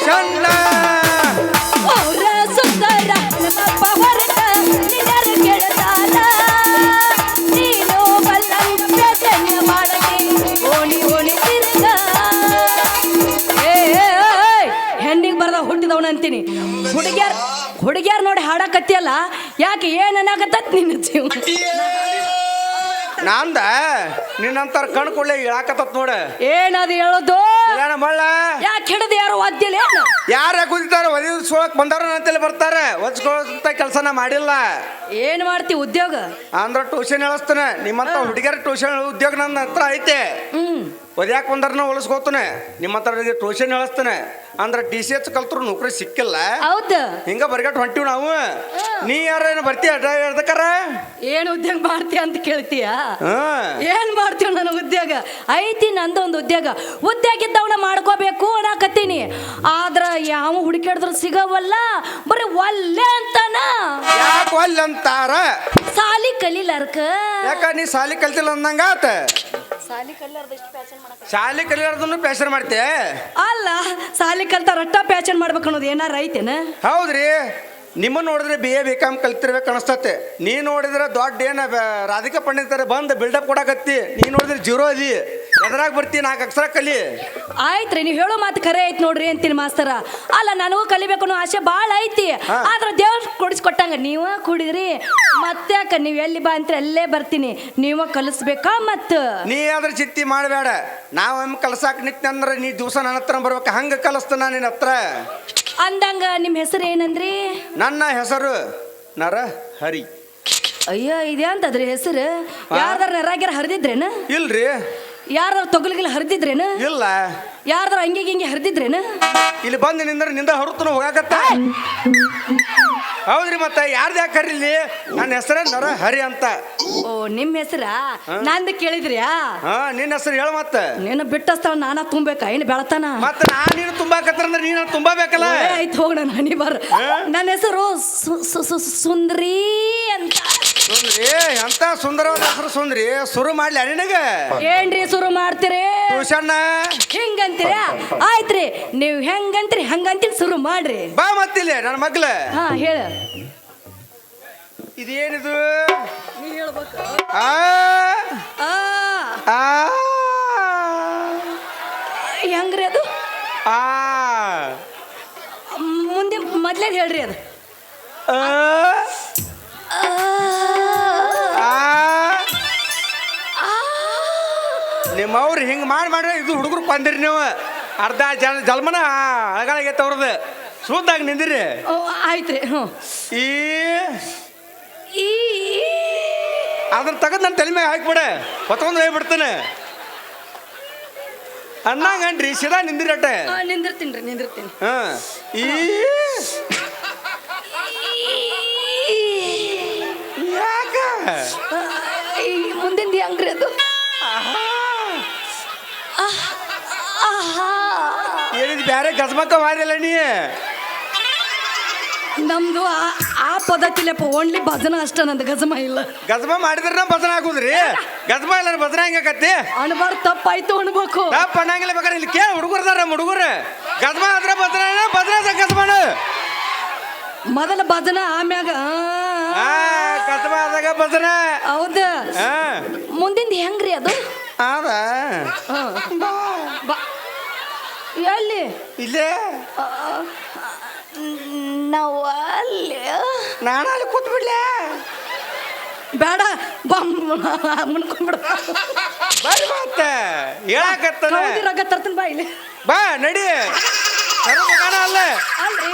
Tuition ಅವ್ರ ಸುಂದರ ನಮ್ಮಪ್ಪ ಹೊರಟ ನಿನ್ನರ ಕೆಳತಾರ ನೀನು ಬಲ್ಲಂತೆ ಜನ್ಯ ಮಾಡಕ್ಕೆ ಓಣಿ ಓಣಿ ತಿರುಗ ಹೆಣ್ಣಿಗೆ ಬರ್ದ ಹುಟ್ಟಿದವನ ಅಂತೀನಿ ಹುಡುಗಿಯಾರ ನೋಡಿ ಹಾಡಕತ್ತಿಯಲ್ಲ ಯಾಕೆ ಏನ್ ಅನ್ನಾಗತ್ತ ನಿನ್ನ ಜೀವ ನಂದ ನಿನ್ನಂತರ ಕಣ್ ಕೊಳ್ಳೆ ಇಳಾಕತ್ತ ನೋಡ ಏನದು ಹೇಳೋದು ಏನ ಮಳ್ಳ ಯಾಕೆ ಹಿಡಿದು ಯಾರು ಒದ್ದಿಲ್ಲ ಯಾರ ಕುದಿತಾರ ಒದಿಸೋಳಕ್ ಬಂದವ್ರ ಅಂತೇಳಿ ಬರ್ತಾರೆ ಒದ್ಸ್ಕೊಳಂತ ಕೆಲಸನ ಮಾಡಿಲ್ಲ ಏನ್ ಮಾಡ್ತಿ ಉದ್ಯೋಗ ಅಂದ್ರ ಟ್ಯೂಷನ್ ಹೇಳಿಸ್ತಾನೆ ನಿಮ್ಮಂತ ಹುಡುಗಿಯರ ಟ್ಯೂಷನ್ ಉದ್ಯೋಗ ನನ್ನ ಹತ್ರ ಐತೆ ಒದ್ಯಾಕ ಬಂದಾರನ ಉಳಿಸ್ಕೋತಾನೆ ನಿಮ್ಮ ಹತ್ರ ಟ್ಯೂಷನ್ ಹೇಳಿಸ್ತಾನೆ ಅಂದ್ರ DCH ಕಲ್ತ್ರು ನೌಕರಿ ಸಿಕ್ಕಿಲ್ಲ ಹೌದು ಹಿಂಗ ಬರ್ಗಟ್ ಹೊಂಟಿವ್ ನಾವು ನೀ ಯಾರೇನು ಬರ್ತೀಯ ಹೇಳ್ದಕ್ಕಾರ ಏನ್ ಉದ್ಯೋಗ ಮಾಡ್ತೀಯ ಅಂತ ಕೇಳ್ತೀಯ ಏನ್ ಮಾಡ್ತೀವ ನನ್ನ ಉದ್ಯೋಗ ಐತಿ ನಂದು ಒಂದು ಉದ್ಯೋಗ ಇದ್ದವನ ಮಾಡ್ಕೋಬೇಕು ಅನ್ನಕತ್ತೀನಿ ಆದ್ರ ಯಾವ ಹುಡುಕಾಡಿದ್ರು ಸಿಗವಲ್ಲ ಬರೀ ಒಲ್ಲೆ ಅಂತಾನ ಯಾಕೆ ಒಲ್ಲೆ ಅಂತಾರ ಸಾಲಿ ಕಲೀಲಾರ್ಕ ಯಾಕ ನೀ ಸಾಲಿ ಕಲ್ತಿಲ್ಲ ಅಂದಂಗಾತ ಶಾಲಿ ಕಲಿಯಾರ್ದನ್ನು ಪ್ಯಾಶನ್ ಮಾಡ್ತೇ ಅಲ್ಲ ಸಾಲಿ ಕಲ್ತ ರಟ್ಟ ಪ್ಯಾಚನ್ ಮಾಡ್ಬೇಕು ಅನ್ನೋದು ಏನಾರ ಐತೇನ ಹೌದ್ರಿ ನಿಮ್ಮನ್ನ ನೋಡಿದ್ರೆ BA ಕಲ್ತಿರ್ಬೇಕು ಅನಿಸ್ತತೆ ನೀ ನೋಡಿದ್ರೆ ದೊಡ್ಡ ಏನ ರಾಧಿಕಾ ಪಂಡಿತರ ಬಂದು ಬಿಲ್ಡಪ್ ಕೊಡಕತ್ತಿ ನೀ ನೋಡಿದ್ರೆ ಜೀರೋ ಅದಿ ಎದ್ರಾಗ ಬರ್ತಿ 4 ಅಕ್ಷರ ಕಲಿ ಆಯ್ತ್ರಿ ನೀವು ಹೇಳೋ ಮಾತು ಖರೆ ಐತಿ ನೋಡ್ರಿ ಅಂತೀನಿ ಮಾಸ್ತರ ಅಲ್ಲ ನನಗೂ ಕಲಿಬೇಕು ಅನ್ನೋ ಆಸೆ ಭಾಳ ಐತಿ ಆದ್ರೆ ದೇವ್ರ ಕೊಡಿಸ್ಕೊಟ್ಟಂಗ ನೀವ ಕುಡಿದ್ರಿ ಮತ್ತ್ಯಾಕ ನೀವ್ ಎಲ್ಲಿ ಬಾ ಅಂತ ಅಲ್ಲೇ ಬರ್ತೀನಿ ನೀವ ಕಲಿಸ್ಬೇಕಾ ಮತ್ತ ನೀ ಅದ್ರ ಚಿತ್ತಿ ಮಾಡಬೇಡ ನಾವ್ ಕಲ್ಸಾಕ್ ನಿತ್ಯ ಅಂದ್ರೆ ನೀ ದಿವಸ ನನ್ನ ಹತ್ರ ಬರ್ಬೇಕು ಹಂಗ ಕಲಿಸ್ತಾನ ನಿನ್ನ ಹತ್ರ ಅಂದಂಗ ನಿಮ್ಮ ಹೆಸರು ಏನಂದ್ರಿ ನನ್ನ ಹೆಸರು ನರ ಹರಿ ಅಯ್ಯೋ ಇದೇ ಅಂತದ್ರಿ ಹೆಸರು ಯಾರ್ದಾರ ನರಾಗ್ಯಾರ ಹರಿದಿದ್ರೇನ ಇಲ್ರಿ ಯಾರ್ದಾರ ತೊಗಲ್ಗಿಲ್ಲ ಹರಿದಿದ್ರೇನ ಇಲ್ಲ ಯಾರ್ದಾರ ಹಂಗೆ ಹಿಂಗೆ ಹರಿದಿದ್ರೇನ ಇಲ್ಲಿ ಬಂದು ನಿಂದ ಹೊರತನ ಹೋಗಾಕತ್ತ ಹೌದ್ರಿ ಮತ್ತ ಯಾರ್ದು ಯಾಕೆ ಕರೀಲಿ ನನ್ನ ಹೆಸರೇ ನರ ಹರಿ ಅಂತ ಓ ನಿಮ್ಮ ಹೆಸರ ನಂದು ಕೇಳಿದ್ರಿಯಾ ನಿನ್ನ ಹೆಸರು ಹೇಳ ಮತ್ತ ನೀನು ಬಿಟ್ಟಸ್ತಾವ ನಾನ ತುಂಬಬೇಕಾ ಏನು ಬೆಳತಾನ ಮತ್ತ ನೀನು ತುಂಬಾಕತ್ರ ಅಂದ್ರೆ ನೀನು ತುಂಬಬೇಕಲ್ಲ ಆಯ್ತು ಹೋಗ ನಾನು ಹನಿ ಬರ್ ನನ್ನ ಹೆಸರು ಸುಂದ್ರಿ ಅಂತ ಸುಂದ್ರಿ ಅಂತ ಸುಂದರವಾದ ಹೆಸರು ಸುಂದ್ರಿ ಶುರು ಮಾಡ್ಲಿ ನಿನಗ ಏನ್ರಿ ಶುರು ಮಾಡ್ತೀರಿ ಟ್ಯೂಷನ್ ಹಿಂಗಂತೀರ ಆಯ್ತ್ರಿ ನೀವು ಹೆಂಗಂತೀರಿ ಹಂಗಂತೀರಿ ಶುರು ಮಾಡ್ರಿ ಬಾ ಮತ್ತಿಲ್ಲ ನನ್ನ ಮಗ್ಲ ಹಾ ಹೇಳ ಇದೇನಿದು ನೀ ಹೇಳ್ಬೇಕು ಹೆಂಗ್ರಿ ಅದು ಮುಂದೆ ಮೊದ್ಲೇ ಹೇಳ್ರಿ ಅದು ನಿಮ್ಮವ್ರು ಹಿಂಗೆ ಮಾಡ್ರೆ ಇದು ಹುಡುಗರು ಬಂದಿರಿ ನೀವು ಅರ್ಧ ಜಲ್ಮನ ಅಳಗಾಲಾಗೈತೆ ಅವ್ರದ್ದು ಶುದ್ಧಾಗಿ ನಿಂದಿರಿ ಆಯ್ತ್ರಿ ಹ್ಞೂ ಈ ಅದನ್ನ ತೆಗೆದು ನನ್ನ ತಲೆ ಮ್ಯಾಗ ಹಾಕ್ಬಿಡ ಹೊತ್ಕೊಂಡು ಹೋಗ್ಬಿಡ್ತಾನೆ ಅನ್ನಂಗನ್ರಿ ಸಿದಾ ನಿಂದಿರಟ್ಟ ನಿಂದಿರ್ತೀನಿ ಯಾಕ ಮುಂದಿನ ಹೆಂಗ್ರಿ ಅದು ಏನಿದ್ ಬ್ಯಾರೆ ಗಜಮಕ್ಕ ಮಾಡಿಲ್ಲ ನೀ ನಮ್ದು ಆ ಪದ್ಧತಿಲಪ್ಪ ಓನ್ಲಿ ಭಜನ ಅಷ್ಟ ನಂದು ಗಜಮ ಇಲ್ಲ ಗಜಮ ಮಾಡಿದ್ರೆ ಭಜನ ಹಾಕುದ್ರಿ ಗಜಮ ಇಲ್ಲ ಭಜನ ಹೆಂಗಕತ್ತಿ ಅನ್ಬಾರ್ದು ತಪ್ಪಾಯ್ತು ಅನ್ಬೇಕು ತಪ್ಪ ಅನ್ನಂಗಿಲ್ಲ ಬೇಕಾರೆ ಇಲ್ಲಿ ಕೇಳಿ ಹುಡುಗರ್ದಾರ ಹುಡುಗರು ಗಜಮ ಆದ್ರೆ ಭಜನ ಗಜಮನ ಮೊದಲ ಭಜನ ಆಮ್ಯಾಗ ಗಜಮ ಆದಾಗ ಭಜನ ಹೌದ ಮುಂದಿಂದ ಹೆಂಗ್ರಿ ಅದು ಎಲ್ಲಿ ಇಲ್ಲೇ ನಾವು ಅಲ್ಲಿ ನಾನು ಅಲ್ಲಿ ಕೂತ್ಬಿಡ್ಲೆ ಬೇಡ ಮುನ್ಕೊಂಡ್ಬಿಡ ಬರ್ರಿ ಮತ್ತೆ ರೊಕ್ಕ ತರ್ತೀನಿ ಬಾ ಇಲ್ಲಿ ಬಾ ನಡಿ ಅಲ್ಲ ಅಲ್ರಿ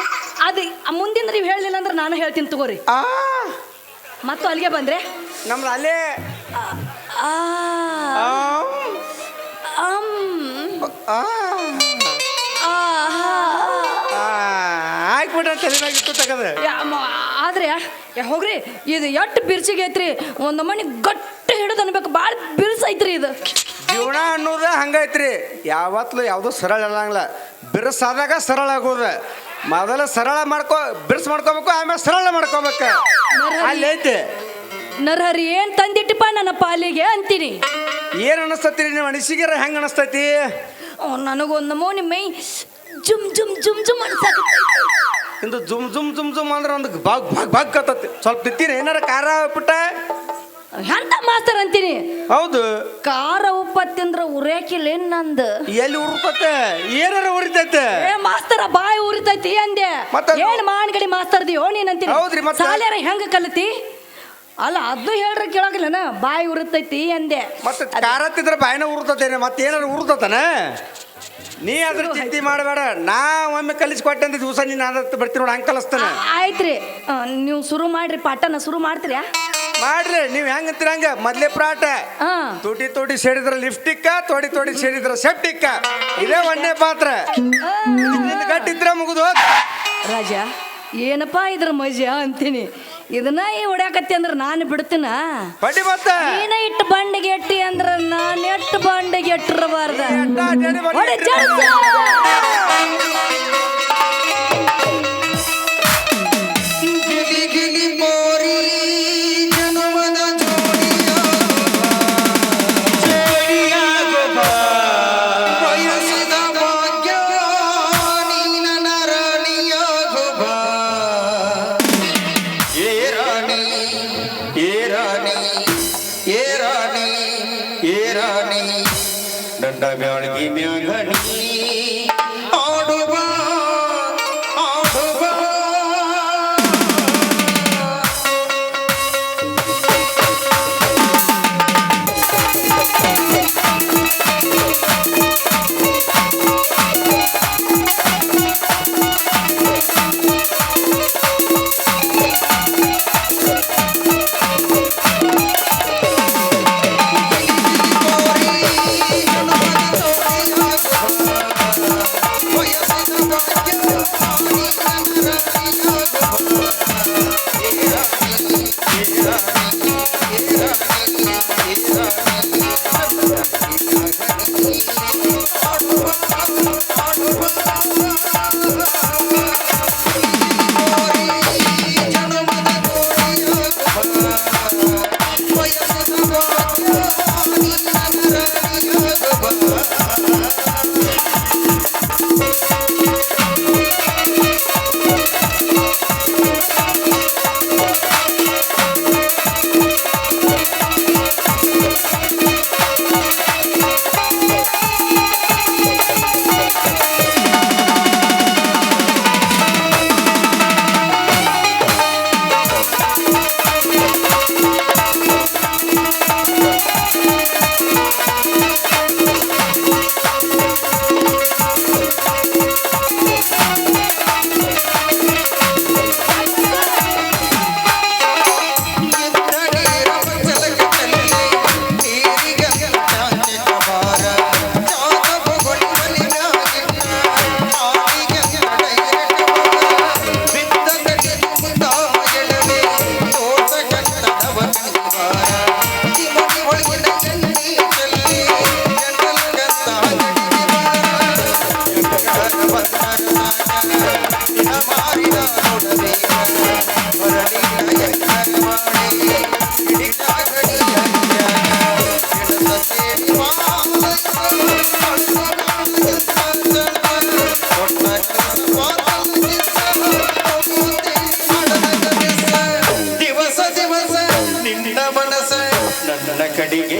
ಅದು ಮುಂದಿನ ನೀವು ಹೇಳಲಿಲ್ಲ ಅಂದ್ರೆ ನಾನು ಹೇಳ್ತೀನಿ ತಗೋರಿ ಮತ್ತು ಅಲ್ಲಿಗೆ ಬಂದ್ರೆ ನಮ್ದು ಅಲ್ಲೇ ಹಾಕ್ಬಿಟ್ರೆ ತಲೆನಾಗಿತ್ತು ತಗದ್ರೆ ಆದ್ರೆ ಹೋಗ್ರಿ ಇದು ಎಷ್ಟು ಬಿರ್ಸಿಗೆ ಐತ್ರಿ ಒಂದು ಮನೆ ಗಟ್ಟಿ ಹಿಡಿದು ಅನ್ಬೇಕು ಭಾಳ ಬಿರ್ಸೈತ್ರಿ ಇದು ಜೀವನ ಅನ್ನೋದು ಹಂಗೈತ್ರಿ ಯಾವತ್ಲು ಯಾವುದು ಸರಳ ಇರಂಗಿಲ್ಲ ಬಿರ್ಸಾದಾಗ ಸರಳ ಆಗೋದು ಮೊದಲ ಸರಳ ಬಿರ್ಸ್ ಮಾಡ್ಕೋಬೇಕು ಆಮೇಲೆ ಸರಳ ಮಾಡ್ಕೋಬೇಕು ಅಲ್ಲಿ ಐತಿ ನರಹರಿ ಏನ್ ತಂದಿಟ್ಟಿಪ್ಪ ನನ್ನ ಪಾಲಿಗೆ ಅಂತೀನಿ ಏನ್ ಅನಿಸ್ತತಿ ನಿಮ್ಮ ಅನಿಸಿಗೆರ ಹೆಂಗ ಅನಿಸ್ತೈತಿ ನನಗೊಂದು ಮೋನಿ ಮೈ ಜುಮ್ ಜುಮ್ ಜುಮ್ ಜುಮ್ ಅನ್ಸಾಕತ್ತೈತಿ. ಇಂದು ಜುಮ್ ಜುಮ್ ಜುಮ್ ಜುಮ್ ಅಂದ್ರೆ ಒಂದು ಬಾಗ್ ಬಾಗ್ ಬಾಗ್ ಕತ್ತತಿ. ಸ್ವಲ್ಪ ತಿತ್ತೀನಿ ಏನಾರ ಖಾರ ಪುಟ್ಟ. ಎಂತ ಮಾಸ್ತರ್ ಅಂತೀನಿ. ಹೌದು, ಖಾರ ಉಪ್ಪ ತಿಂದ್ರ ಉರೇಕಿಲ್ಲ ನಂದು. ಎಲ್ಲಿ ಉರ್ತತೆ, ಏನಾರ ಉರಿತೈತೆ. ಏ ಮಾಸ್ತರ ಬಾಯಿ ಉರಿತೈತಿ ಅಂದೆ. ಮತ್ತದು- ಏನ್ ಮಾನ್ಗಡಿ ಮಾಸ್ತರ್ದಿಯೋ ನೀನ್ ಅಂತೀನಿ. ಹೌದ್ರಿ, ಮತ್ತೆ? ಸಾಲ್ಯಾರ ಹೆಂಗ ಕಲಿತಿ? ಅಲ್ಲ ಅದು ಹೇಳ್ರಿ ಕೇಳಾಗಿಲ್ಲನ, ಬಾಯಿ ಉರಿತೈತಿ ಅಂದೆ. ಮತ್ತೆ ಖಾರ ತಿಂದ್ರೆ ಬಾಯಿನ ಉರ್ತತೇನೆ, ಮತ್ತೆ ಏನಾರ ಉರ್ತತನ. ನೀ ಅದ್ರ ಚಿಂತೆ ಮಾಡಬೇಡ. ನಾ ಒಮ್ಮೆ ಕಲಿಸ್ಕೊಟ್ಟೆ ಅಂತ ದಿವಸ ನೀನು ಅದಕ್ಕೆ ಬರ್ತೀನಿ ನೋಡಿ, ಹಂಗೆ ಕಲಿಸ್ತಾನೆ. ಆಯ್ತ್ರಿ, ನೀವು ಶುರು ಮಾಡ್ರಿ, ಪಾಠನ ಶುರು ಮಾಡ್ತೀರಾ? ಮಾಡ್ರಿ, ನೀವು ಹೆಂಗಂತೀರ ಹಂಗ. ಮೊದ್ಲೇ ಪ್ರಾಟ ಹಾ, ತೋಟಿ ತೋಟಿ ಸೇರಿದ್ರ ಲಿಫ್ಟಿಕ್ಕ, ತೋಡಿ ತೋಡಿ ಸೇರಿದ್ರ ಸೆಪ್ಟಿಕ್ಕ. ಇದೇ ಒಂದೇ ಪಾತ್ರ. ನಿನ್ನ ಗಟ್ಟಿದ್ರ ಮುಗಿದು ಹೋಗ್. ರಾಜ ಏನಪ್ಪಾ ಇದ್ರ ಮಜಾ ಅಂತೀನಿ. ಇದನ್ನ ಈ ಹೊಡ್ಯಾಕತ್ತಿ ಅಂದ್ರ ನಾನು ಬಿಡ್ತೀನ. ಬಡ್ಡಿ ಮತ್ತ ನೀನ ಇಟ್ಟು ಬಂಡಿಗೆ ಎಟ್ಟಿ ಅಂದ್ರ ನಾನು ಎಟ್ಟು ಬಂಡಿಗೆ ಎಟ್ಟಿರಬಾರ್ದ. ಹೊಡೆ ಜಡ್ಸ. ನನ್ನ ಬ್ಯಾಳಗಿ ಮ್ಯಾಗಣಿ ಆಡುವ ಆಡುವ ಕಡಿಗೆ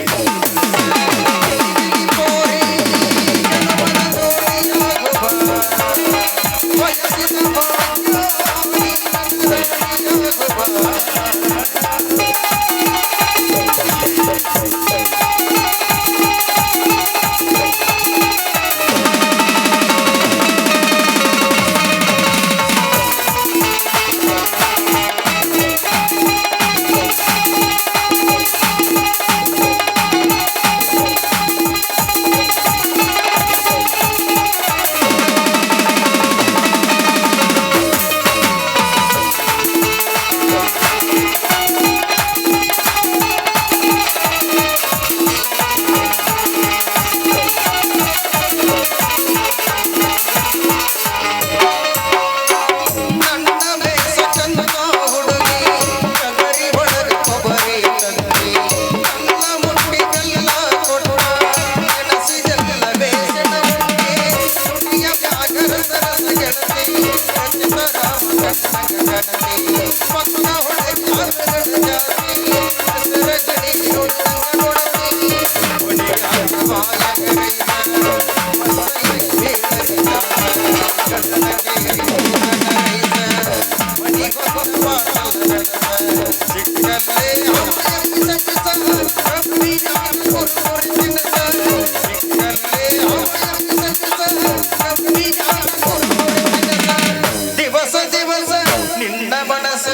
ದಿವಸ ದಿವಸ ನಿನ್ನ ಮನಸ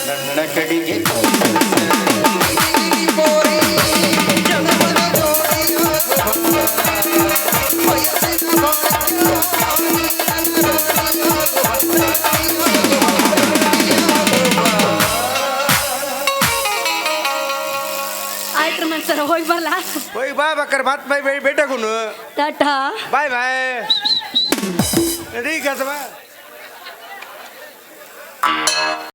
ನನ್ನ ಕಡೆಗೆ ಆಯ್ತು ಮನ್ಸರ ಹೋಗಿ ಬರ್ಲಾ ಹೋಗಿ ಬಾ ಬೇಕಾರೆ ಮತ್ತೆ ಬೈ ಭೇಟಿಯಾಗುನು ಟಾಟಾ ಬಾಯ್ ಬಾಯ್ ನಡಿ ಕೆಲಸ ಬಾ